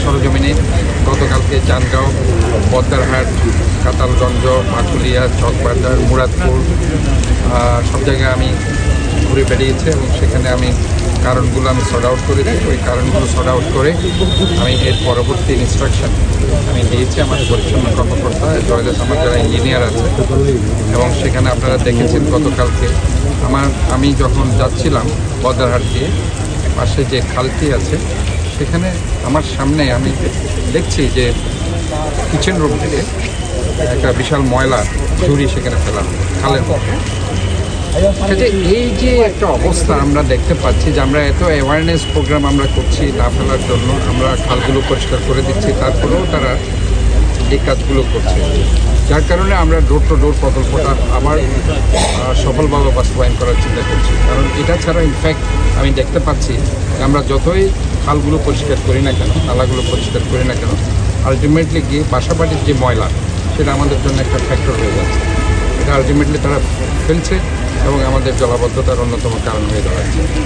সরজমিনে গতকালকে চানগাঁও, বদ্দারহাট, কাতালগঞ্জ, মাকুলিয়া, চকবাজার, মুরাদপুর সব জায়গায় আমি ঘুরে বেরিয়েছি এবং সেখানে আমি কারণগুলো আমি সর্ট আউট করেছি। ওই কারণগুলো সর্ট আউট করে আমি এর পরবর্তী ইনস্ট্রাকশন আমি দিয়েছি আমার পরিচ্ছন্ন কর্মকর্তা জয়দেশ, আমার যারা ইঞ্জিনিয়ার আছে। এবং সেখানে আপনারা দেখেছেন গতকালকে আমি যখন যাচ্ছিলাম বদ্দারহাট দিয়ে, পাশে যে খালটি আছে সেখানে আমার সামনে আমি দেখছি যে কিচেন রুম থেকে একটা বিশাল ময়লা ঝুড়ি সেখানে ফেলা খালের মধ্যে। এই যে একটা অবস্থা আমরা দেখতে পাচ্ছি যে আমরা এত অ্যাওয়ারনেস প্রোগ্রাম আমরা করছি না ফেলার জন্য, আমরা খালগুলো পরিষ্কার করে দিচ্ছি, তারপরেও তারা এই কাজগুলো করছে, যার কারণে আমরা ডোর টু ডোর প্রকল্পটা আবার সফলভাবে বাস্তবায়ন করার চিন্তা করছি। কারণ এটা ছাড়া ইনফ্যাক্ট আমি দেখতে পাচ্ছি আমরা যতই খালগুলো পরিষ্কার করি না কেন, নালাগুলো পরিষ্কার করি না কেন, আলটিমেটলি গিয়ে বাসাবাড়ির যে ময়লা সেটা আমাদের জন্য একটা ফ্যাক্টর হয়ে যাচ্ছে। এটা আলটিমেটলি তারা ফেলছে এবং আমাদের জলাবদ্ধতার অন্যতম কারণ হয়ে দাঁড়াচ্ছে।